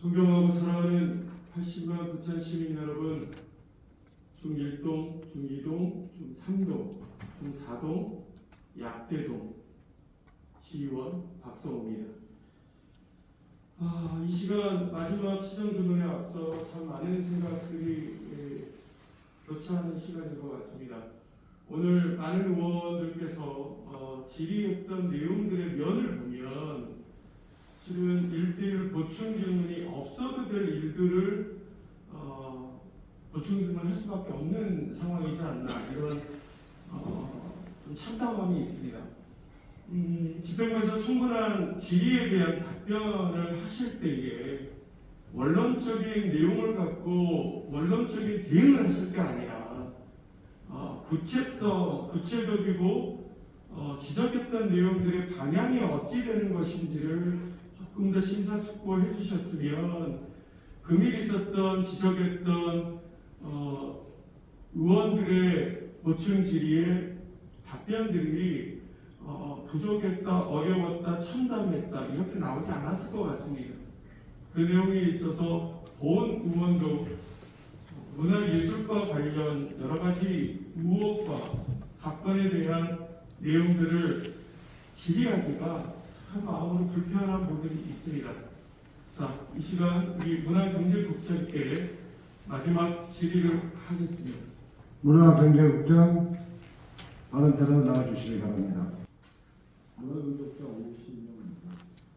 존경하고 사랑하는 80만 부천 시민 여러분, 중1동, 중2동, 중3동, 중4동, 약대동 시의원 박성호입니다. 이 시간 마지막 시정주문에 앞서 참 많은 생각들이 교차하는 시간인 것 같습니다. 오늘 많은 의원들께서 질의했던 내용들의 면을 보면 실은 1대1 보충 질문이 없어도 될 일들을 보충 질문할 수밖에 없는 상황이지 않나, 이런 좀 참담함이 있습니다. 집행부에서 충분한 질의에 대한 답변을 하실 때에 원론적인 내용을 갖고 원론적인 대응을 하실 게 아니라 구체적이고 지적했던 내용들의 방향이 어찌 되는 것인지를 조금 더 심사숙고해 주셨으면 금일 있었던 지적했던 의원들의 보충 질의의 답변들이 부족했다, 어려웠다, 참담했다 이렇게 나오지 않았을 것 같습니다. 그 내용에 있어서 본 의원도 문화예술과 관련 여러 가지 의혹과 사건에 대한 내용들을 질의하기가 참 마음으로 불편한 부분이 있습니다. 자, 이 시간 우리 문화경제국장께 마지막 질의를 하겠습니다. 문화경제국장 발언대로 나와주시기 바랍니다. 문화경제국장 오시면.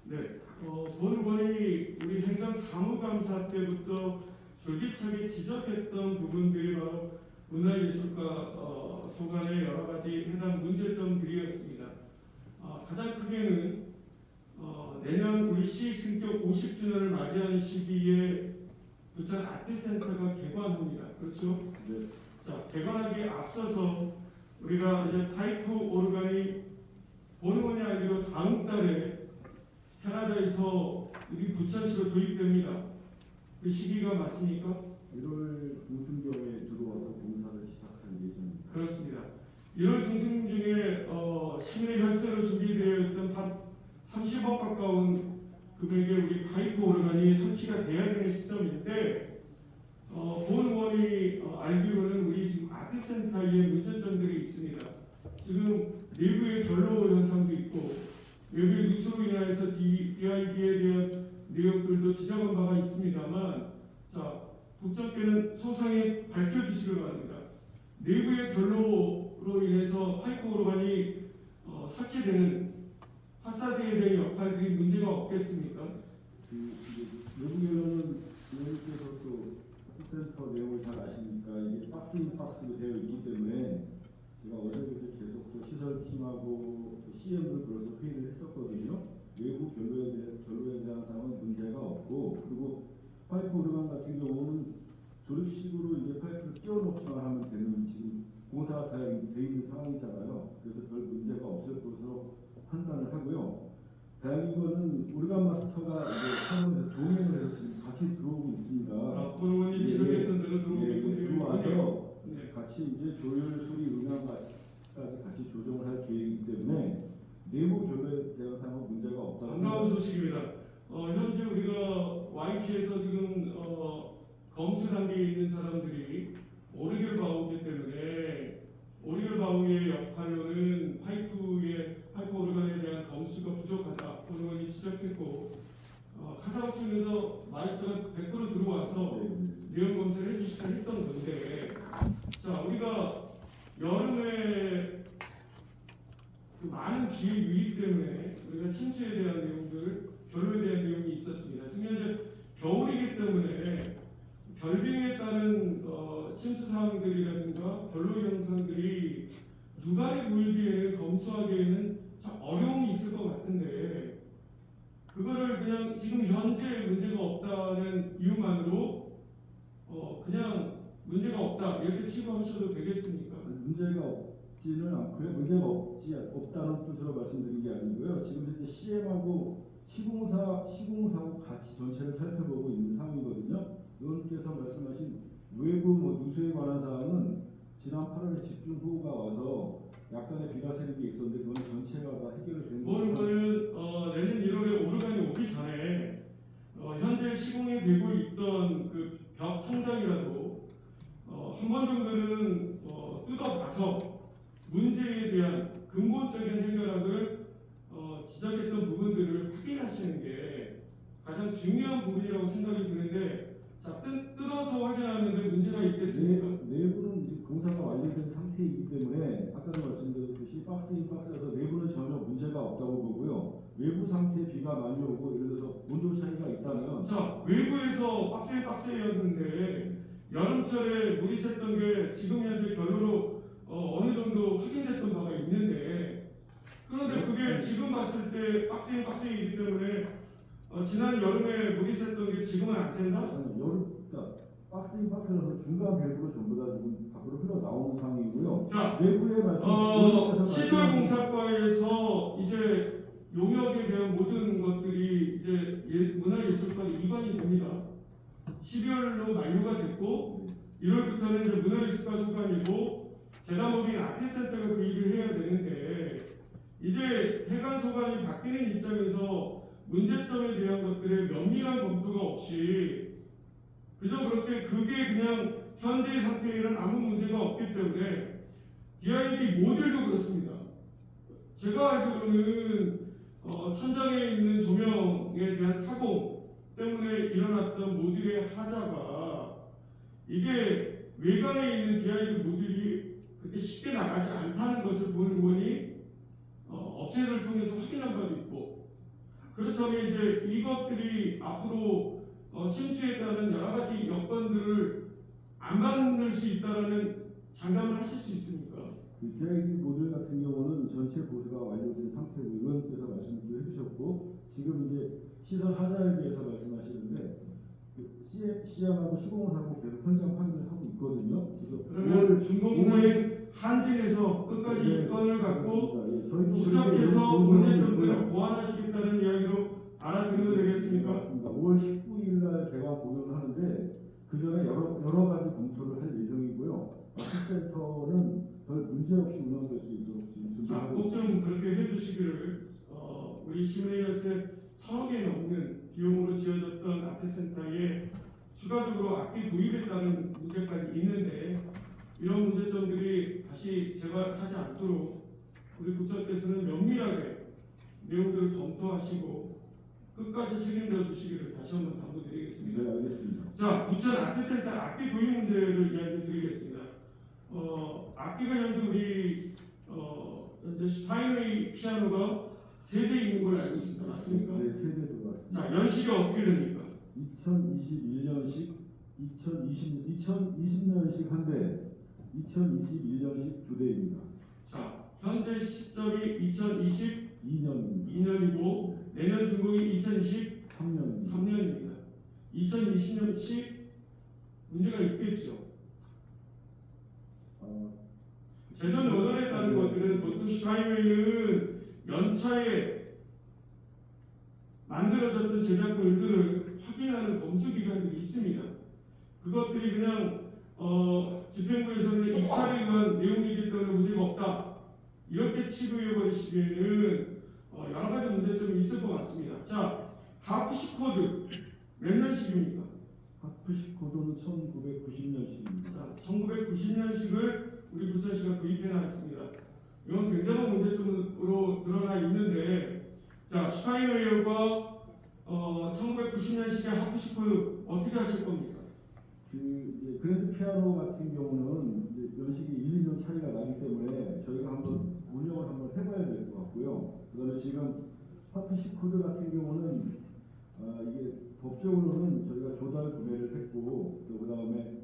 네, 본 의원이 우리 행정사무감사 때부터 졸기차게 지적했던 부분들이 바로 문화예술과 소관의 여러 가지 해당 문제점들이었습니다. 가장 크게는 내년 우리 시 승격 50주년을 맞이하는 시기에 부천 아트센터가 개관합니다. 그렇죠? 네. 자, 개관하기에 앞서서 우리가 이제 파이프 오르간이 본 의원이 알기로 다음 달에 캐나다에서 우리 부천시로 도입됩니다. 그 시기가 맞습니까? 1월 중순경에 들어와서 공사를 시작할 예정입니다. 그렇습니다. 1월 중순 중에 시민의 혈세로 준비되어 있던 한 30억 가까운 금액의 우리 파이프 오르간이 설치가 돼야 되는 시점인데 본 의원이 알기로는 우리 지금 아트센터에 문제점들이 있습니다. 지금 내부의 결로 현상도 있고 외부의 누수로 인해서 DIB에 대한 내용들도 지적한 바가 있습니다만, 자, 국장께는 소상히 밝혀주시길 바랍니다. 내부의 결로로 인해서 파이프 오르간이 설치되는 파사드에 대한 역할들이 문제가 없겠습니까? 외국에는 의원님께서 또 아트센터 내용을 잘 아시니까 이게 박스인 박스로 되어 있기 때문에 제가 어제부터 계속 또 시설팀하고 CM도 그래서 회의를 했었거든요. 외부 결로에 대한 사항은 문제가 없고, 그리고 파이프 오르간 같은 경우는 조립식으로 이제 파이프를 끼워놓기만 하면 되는 지금 공사가 다 돼 있는 상황이잖아요. 그래서 별 문제가 없을 것으로 판단을 하고요. 다행인 거는 오르간 마스터가 이제 상원에서 동행을 해서 지금 같이 들어오고 있습니다. 본 의원이 지적했던 대로 들어오고 있고 들어와서 네. 같이 이제 조율 소리 음향까지 같이 조정을 할 계획이기 때문에 내부 결로에 대한 사항은 문제가 없다고. 반가운 소식입니다. 현재 우리가 YP에서 지금 검수 단계에 있는 사람들이 오리겔 바우기 때문에 오리겔 바우의 역할로는 파이프 오르간에 대한 검수가 부족하다. 본 의원이 지적했고 카사바 측에서 마이스터가 100% 들어와서 내용 검사를 해주시다 했던 건데, 자, 우리가 여름에 그 많은 기후 유입 때문에 우리가 침수에 대한 내용들, 결로에 대한 내용이 있었습니다. 지금 현재 겨울이기 때문에 결빙에 따른 침수 상황들이라든가 결로 현상들이 누가리 유입에는 검수하기에는 참 어려움이 있을 것 같은데, 그거를 그냥 지금 현재 문제가 없다는 이유만으로 그냥 문제가 없다 이렇게 치부하셔도 되겠습니까? 문제가 없지는 않고요. 문제가 없다는 뜻으로 말씀드린 게 아니고요. 지금 현재 CM하고 시공사하고 같이 전체를 살펴보고 있는 상황이거든요. 의원님께서 말씀하신 외부 누수에 관한 사항은 지난 8월에 집중호우가 와서 약간의 비가 새는 게 있었는데 그건 전체가 다 해결이 된 거예요. 오늘은 내년 1월에 오르간이 오기 전에 현재 시공이 되고 있던 그 벽 천장이라도 한 번 정도는 뜯어봐서 문제에 대한 근본적인 해결안을 지적했던 부분들을 확인하시는 게 가장 중요한 부분이라고 생각이 드는데, 자, 뜯어서 확인하는데 문제가 있겠습니까? 내부는 이제 공사가 완료된 상태이기 때문에 아까도 말씀드렸듯이 박스인 박스라서 내부는 전혀 문제가 없다고 보고요. 외부 상태에 비가 많이 오고 예를 들어서 온도 차이가 있다면 자, 외부에서 박스였는데 여름철에 물이 샜던 게 지금 현재 결로로 어느 정도 확인됐던 바가 있는데, 그런데 그게 지금 봤을 때 박스이기 때문에 지난 여름에 물이 샜던 게 지금은 안 샌다? 아니, 그러니까 박스인 박스라서 중간 밸브로 전부 다 지금 밖으로 흘러 나오는 상황이고요. 자, 내부에 시설공사과에서 이제 용역에 대한 모든 것들이 이제 문화예술과 위반이 됩니다. 12월로 만료가 됐고 1월부터는 이제 문화예술과 소관이고 재단법인 아트센터가 그 일을 해야 되는데, 이제 해관 소관이 바뀌는 입장에서 문제점에 대한 것들의 면밀한 검토가 없이 그저 그렇게 그게 그냥 현재 상태에는 아무 문제가 없기 때문에 DID 모듈도 그렇습니다. 제가 알기로는 천장에 있는 조명에 대한 타공 때문에 일어났던 모듈의 하자가 이게 외관에 있는 DID 모듈이 그렇게 쉽게 나가지 않다는 것을 보니 업체를 통해서 확인한 바도 있고, 그렇다면 이제 이것들이 앞으로 침수에 따른 여러 가지 여건들을 안 만들 수 있다라는 장담을 하실 수 있습니까? 그 DID 모듈 같은 경우는 전체 보수가 완료된 상태고 의원께서 말씀을 해주셨고 지금 이제 시설 하자에 대해서 말씀하시는데 그 CM하고 시공사하고 계속 현장 확인을 하고 있거든요. 그래서 그러면 준공사인 한진에서 끝까지 네, 이건을 갖고 예, 저희도 추적해서 문제점들을 보완하시겠다는 이야기로 알아들으면 되겠습니까? 맞습니다. 5월 19일 날 개관 공연을 하는데 그 전에 여러 가지 검토를 할 예정이고요. 아트센터는 별 문제 없이 운영될 수 있도록 지금 자, 준비하고 꼭 좀 그렇게 해주시기를. 우리 시민회의에서 1,000억이 넘는 비용으로 지어졌던 아트센터에 추가적으로 악기 도입에 따른 문제까지 있는데, 이런 문제점들이 다시 재발하지 않도록 우리 부처께서는 면밀하게 내용들을 검토하시고 끝까지 책임져 주시기를 다시 한번 당부드리겠습니다. 네, 알겠습니다. 자, 부천 아트센터 악기 도입 문제를 이야기 드리겠습니다. 악기가 현재 우리 현재 슈타인웨이 피아노가 3대 있는 걸로 알고 있습니다. 맞습니까? 네, 세대 들어왔습니다. 자, 연식이 어떻게 됩니까? 2021년식, 2020년식 한 대, 2021년식 2대입니다. 자, 현재 시점이 2022년이고 2년입니다. 내년 준공이 2023년입니다. 3년입니다. 2020년치 문제가 있겠죠. 재전 원원에 따른 것들은 보통 슈타인웨이는 연차에 만들어졌던 제작물들을 확인하는 검수 기관들이 있습니다. 그것들이 그냥 집행부에서는 입찰에 의한 내용이기 때문에 문제가 없다 이렇게 치부해 버리시기에는 여러 가지 문제점이 있을 것 같습니다. 자, 하프시 코드 몇 년식입니까? 하프시 코드는 1990년식입니다. 자, 1990년식을 우리 부천시가 구입해 나갔습니다. 이건 굉장한 문제점으로 드러나 있는데, 자, 슈타인웨이어가 1990년식의 하프시 코드 어떻게 하실 겁니까? 이제 그랜드 피아노 같은 경우는 이제 연식이 1, 2년 차이가 나기 때문에 저희가 한번 운영을 한번 해봐야 될 것 같고요. 그다음에 지금 하프시 코드 같은 경우는 이게 법적으로는 저희가 조달 구매를 했고 또 그다음에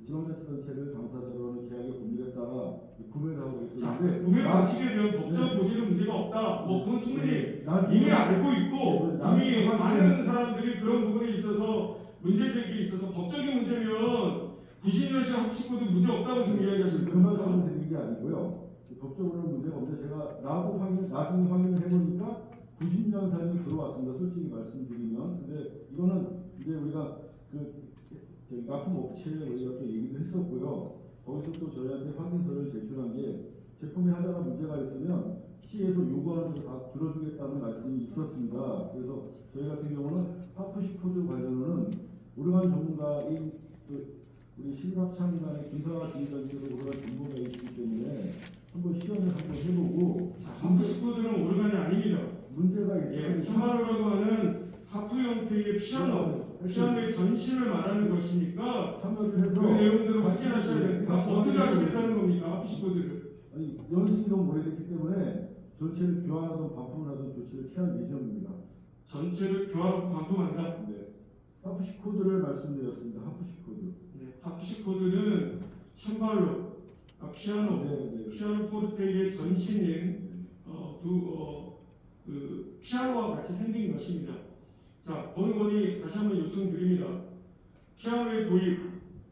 지방자치단체를 당사자로는 계약의 법률에 따라 구매를 하고 자, 있었는데 구매 방식에 대한 법적 고지는 문제가 없다. 뭐 그건 충분히 이미 알고 있고 이미 많은 사람들이 그런 부분에 있어서 문제 제기에 있어서 법적인 문제면 90년식 합치고도 문제 없다고 지금 이야기하시는 그 말씀을 겁니다. 드리는 게 아니고요. 법적으로는 문제가 없는데 제가 나중에 확인을 해보니까 90년산이 들어왔습니다. 솔직히 말씀드리면. 근데 이거는 이제 우리가 납품 업체에 우리가 또 얘기를 했었고요. 거기서 또 저희한테 확인서를 제출한 게 제품에 하자가 문제가 있으면 시에서 요구하는 대로 다 들어주겠다는 말씀이 있었습니다. 그래서 저희 같은 경우는 하프시 코드 보니까 우리 신학창단의 김사와 지휘자님께서 그런 정보가 있기 때문에 한번 시연을 한번 해보고 하프시코드는 오르간이 아닙니다. 문제가 예, 있으면 참마로라고 하는 하프 형태의 피아노의 전신을 말하는 것이니까 참여를 그 해서 내용들을 확인하셔야 됩니다. 같이 어떻게 확인하셔야 하시겠다는 겁니까? 하프시코드를. 아니, 연식이 너무 오래됐기 때문에 전체를 교환하든 반품을 하든 조치를 취할 예정입니다. 전체를 교환하고 반품한다. 네. 하프시 코드를 말씀드렸습니다. 하프시 코드. 네, 하프시코드는 참발로, 피아노, 네. 피아노 포르테의 전신인 그 피아노와 같이 생긴 것입니다. 자, 보니 다시 한번 요청드립니다. 피아노의 도입,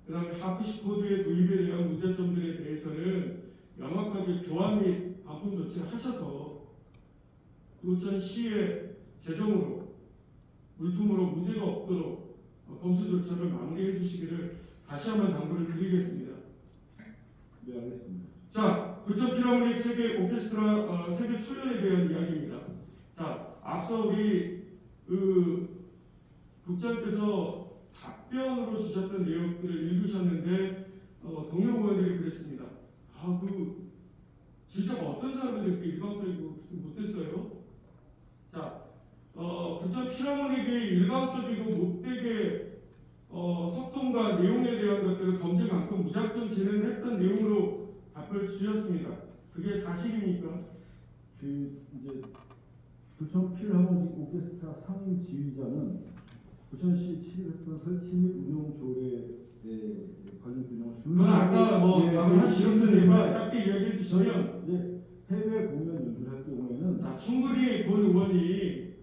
그다음에 하프시코드의 도입에 대한 문제점들에 대해서는 명확하게 교환 및 반품 조치를 하셔서 부천시의 재정으로 물품으로 문제가 없도록 검수 절차를 마무리해 주시기를 다시 한번 당부를 드리겠습니다. 네, 알겠습니다. 자, 부천 필하모닉 세계 오케스트라 세계 초연에 대한 이야기입니다. 자, 앞서 우리 국장께서 답변으로 주셨던 내용들을 읽으셨는데 동료 의원들이 그랬습니다. 진짜 어떤 사람들이 그렇게 일방적이고 못됐어요? 자, 부천 필하모닉의 일방적이고 못되게 소통과 내용에 대한 것들을 검증 않고 무작정 진행했던 내용으로 답변을 주셨습니다. 그게 사실입니까? 이제 부천 필하모닉 오케스트라 상임 지휘자는 부천시 취입했던 설치 및 운영 조례에 관련 규정을 그건 아까 답을 해주셨으니까 짧게 이야기해 주시면 이제 해외 공연 연주를 할 경우에는 자, 충분히 본 의원이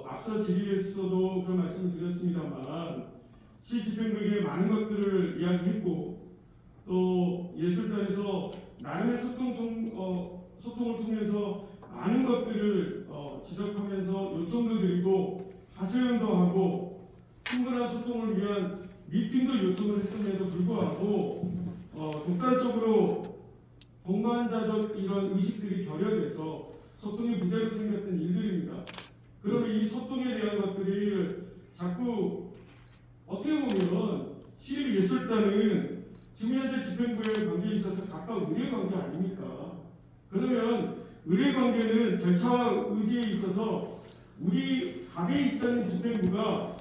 앞서 질의에서도 그런 말씀을 드렸습니다만 시 집행부에 많은 것들을 이야기했고 또 예술단에서 나름의 소통을 통해서 많은 것들을 지적하면서 요청도 드리고 하소연도 하고 충분한 소통을 위한 미팅도 요청을 했음에도 불구하고 독단적으로 공간자적 이런 의식들이 결여돼서 소통이 부재로 생겼던 일들입니다. 그러면 이 소통에 대한 것들을 자꾸 어떻게 보면 시립예술단은 지금 현재 집행부의 관계에 있어서 각각 의뢰 관계 아닙니까? 그러면 의뢰 관계는 절차와 의지에 있어서 우리 각의 입장인 집행부가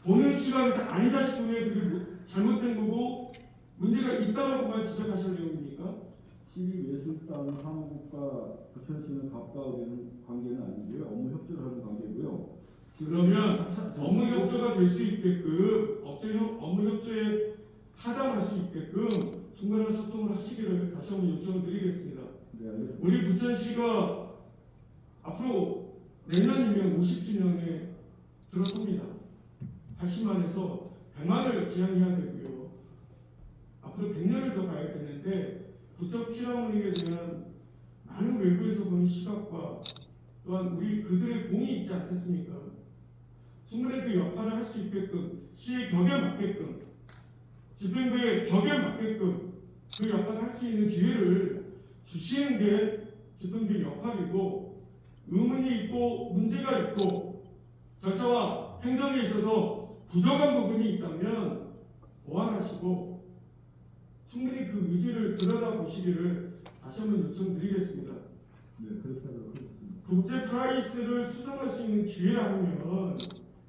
보는 시각에서 아니다 싶으면 그게 잘못된 거고 문제가 있다라고만 지적하실 내용입니까? 시립예술단 사무국과 부천시는 가까워지는 관계는 아니고요. 업무 협조를 하는 관계고요. 그러면 업무 협조가 될 수 있게끔 업무 협조에 하담할 수 있게끔 충분한 소통을 하시기를 다시 한번 요청을 드리겠습니다. 네, 알겠습니다. 우리 부천시가 앞으로 내년이면 50주년에 들어섭니다. 80만에서 100만을 지향해야 되고요. 앞으로 100년을 더 가야 되는데 부천 필하모닉에 대한 많은 외부에서 보는 시각과 또한 우리 그들의 공이 있지 않겠습니까? 충분히 그 역할을 할 수 있게끔 시의 격에 맞게끔 집행부의 격에 맞게끔 그 역할을 할 수 있는 기회를 주시는 게 집행부의 역할이고 의문이 있고 문제가 있고 절차와 행정에 있어서 부족한 부분이 있다면 보완하시고 충분히 그 의지를 들여다보시기를 다시 한번 요청드리겠습니다. 네, 그렇게 하도록 하겠습니다. 국제 프라이스를 수상할 수 있는 기회라면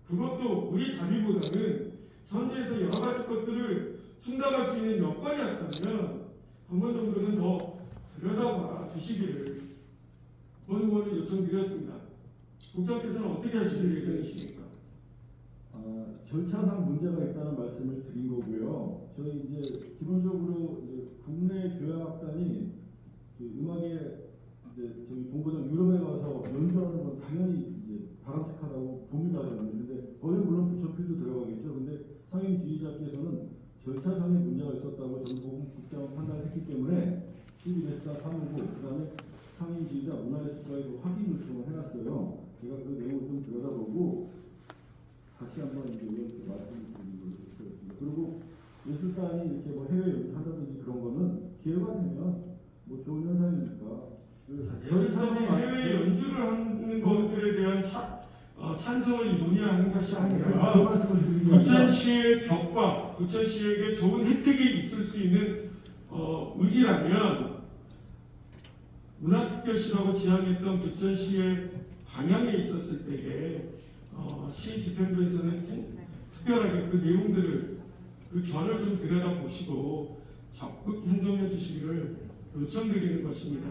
그것도 우리 자리보다는 현지에서 여러 가지 것들을 충당할 수 있는 여건이었다면 한 번 정도는 더 들여다봐 주시기를 본 의원을 요청드렸습니다. 국장께서는 어떻게 하실 예정이십니까? 절차상 문제가 있다는 말씀을 드린 거고요. 저희 이제 기본적으로 이제 국내 교향악단이 음악에 이제 저희 본부장 유럽에 가서 연주하는 건 당연히 이제 바람직하다고 봅니다. 근데 거기 물론 부천필도 들어가겠죠. 근데 상임 지휘자께서는 절차상의 문제가 있었다고 전보국장 판단했기 때문에 시립예술단 사무국 그다음에 상임 지휘자 문화예술과에도 확인 요청을 해놨어요. 제가 그 내용을 좀 들여다보고 다시 한번 이제 이렇게 말씀드리는 걸 드렸습니다. 그리고 예술단이 이렇게 뭐 해외 연주한다든지 그런 거는 기회가 되면 뭐 좋은 현상이니까. 예술단이 해외 연주를 하는 것들에 대한 찬성을 논의하는 것이 그 아니라 말씀을 드리는 거죠. 부천시의 벽과 부천시에게 좋은 혜택이 있을 수 있는 의지라면 문화특별시라고 지향했던 부천시의 방향에 있었을 때에 시 집행부에서는 특별하게 그 내용들을 그 결을 좀 들여다보시고 적극 행동해 주시기를 요청드리는 것입니다.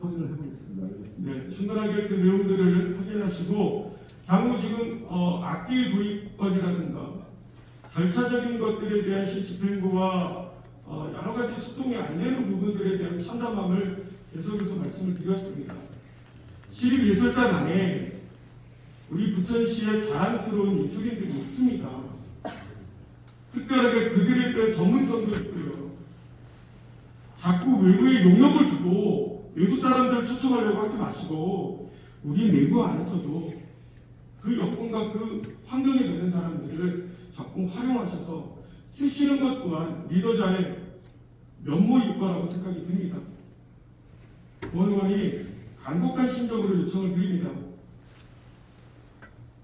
확인을 해보겠습니다. 알겠습니다. 네, 충분하게 그 내용들을 확인하시고 향후 지금 악기 도입법이라든가 절차적인 것들에 대한 시 집행부와 여러 가지 소통이 안 되는 부분들에 대한 참담함을 계속해서 말씀을 드렸습니다. 시립예술단 안에 우리 부천시의 자랑스러운 예술인들이 있습니다. 특별하게 그들에 대한 전문성도 있고요. 자꾸 외부에 용역을 주고 외부 사람들을 초청하려고 하지 마시고 우리 내부 안에서도 그 여건과 그 환경에 되는 사람들을 자꾸 활용하셔서 쓰시는 것 또한 리더자의 면모일 거라고 생각이 듭니다. 원원이 간곡한 심정으로 요청을 드립니다.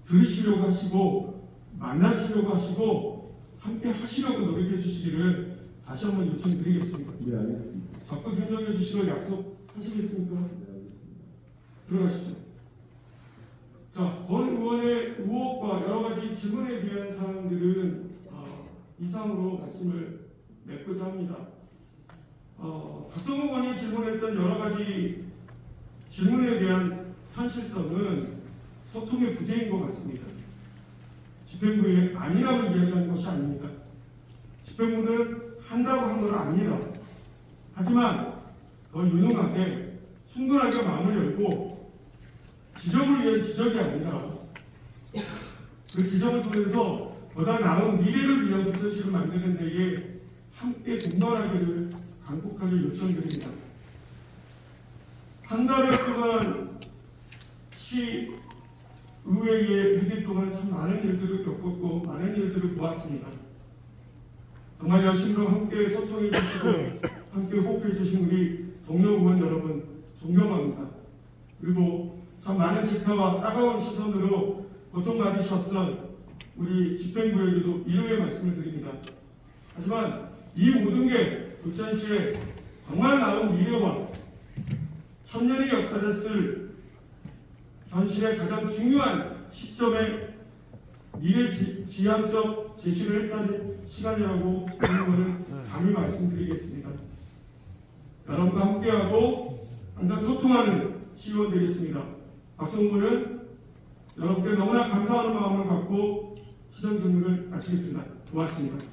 들으시려고 하시고 만나시려고 하시고 함께 하시려고 노력해 주시기를 다시 한번 요청드리겠습니다. 네, 알겠습니다. 적극 협력해 주시길 약속하시겠습니까? 네, 알겠습니다. 들어가십시오. 자, 권 의원의 의혹과 여러 가지 질문에 대한 사항들은 이상으로 말씀을 맺고자 합니다. 박성호 의원이 질문했던 여러 가지 질문에 대한 현실성은 소통의 부재인 것 같습니다. 집행부의 아니라고 이야기하는 것이 아닙니다. 집행부는 한다고 한 건 아닙니다. 하지만 더 유능하게 충분하게 마음을 열고 지적을 위한 지적이 아니라 그 지적을 통해서 보다 나은 미래를 위한 부천시를 만드는 데에 함께 동반하기를 간곡하게 요청드립니다. 한 달여 동안 시 의회의 회기 동안 참 많은 일들을 겪었고 많은 일들을 보았습니다. 정말 열심으로 함께 소통해 주시고 함께 호흡해 주신 우리 동료 의원 여러분 존경합니다. 그리고 참 많은 질타와 따가운 시선으로 고통받으셨던 우리 집행부에게도 위로의 말씀을 드립니다. 하지만 이 모든 게 부천시의 정말 나은 미래와 천년의 역사를 쓸 현실의 가장 중요한 시점에 미래 지향적 제시를 했다는 시간이라고 저는 감히 말씀드리겠습니다. 여러분과 함께하고 항상 소통하는 시의원 되겠습니다. 박성구는 여러분께 너무나 감사하는 마음을 갖고 시정 질문을 마치겠습니다. 고맙습니다.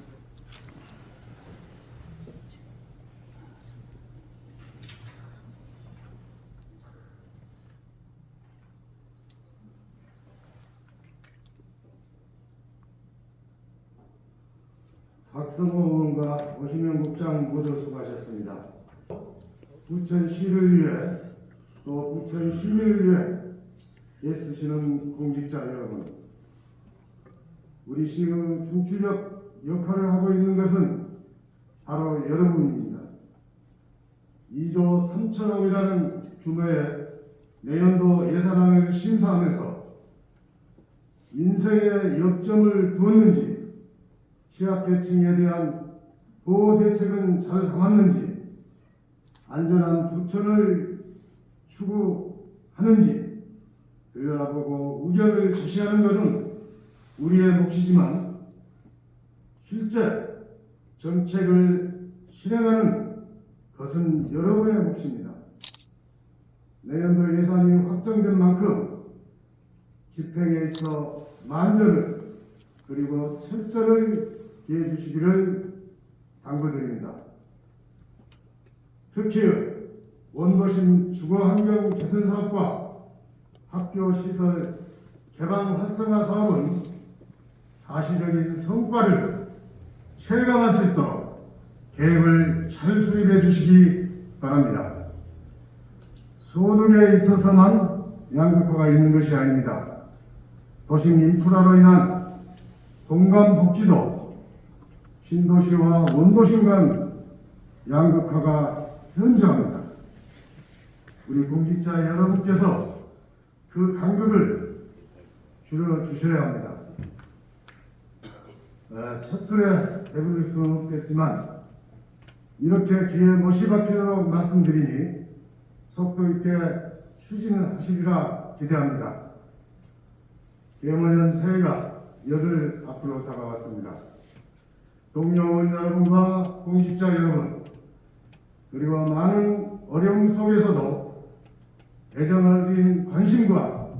박성호 의원과 오시명 국장 모두 수고하셨습니다. 부천시를 위해 또 부천 시민을 위해 애쓰시는 공직자 여러분, 우리 시의 중추적 역할을 하고 있는 것은 바로 여러분입니다. 2조 3천억이라는 규모의 내년도 예산안을 심사하면서 민생에 역점을 두었는지, 취약계층에 대한 보호 대책은 잘 담았는지, 안전한 부천을 추구하는지 들여다보고 의견을 제시하는 것은 우리의 몫이지만 실제 정책을 실행하는 것은 여러분의 몫입니다. 내년도 예산이 확정된 만큼 집행에 있어 만전을 그리고 철저를 기해 주시기를 당부드립니다. 특히 원도심 주거환경 개선 사업과 학교 시설 개방 활성화 사업은 가시적인 성과를 체감할 수 있도록 계획을 잘 수립해 주시기 바랍니다. 소득에 있어서만 양극화가 있는 것이 아닙니다. 도심 인프라로 인한 동감 복지도 신도시와 원도심 간 양극화가 현저합니다. 우리 공직자 여러분께서 그 간극을 들어주셔야 합니다. 첫술에 배부를 수는 없겠지만 이렇게 귀에 못이 박히도록 말씀드리니 속도 있게 추진을 하시리라 기대합니다. 개원년 새해가 열흘 앞으로 다가왔습니다. 동료원 여러분과 공직자 여러분, 그리고 많은 어려움 속에서도 애정을 드린 관심과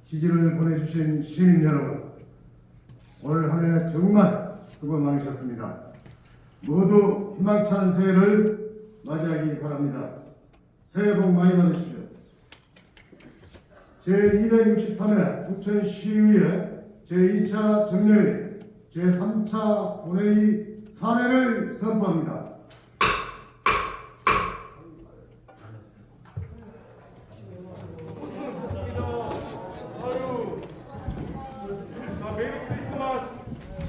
지지를 보내주신 시민 여러분, 올 한 해 정말 수고 많으셨습니다. 모두 희망찬 새해를 맞이하기 바랍니다. 새해 복 많이 받으십시오. 제263회 부천시의회 제2차 정례회 제3차 본회의 사례를 선포합니다.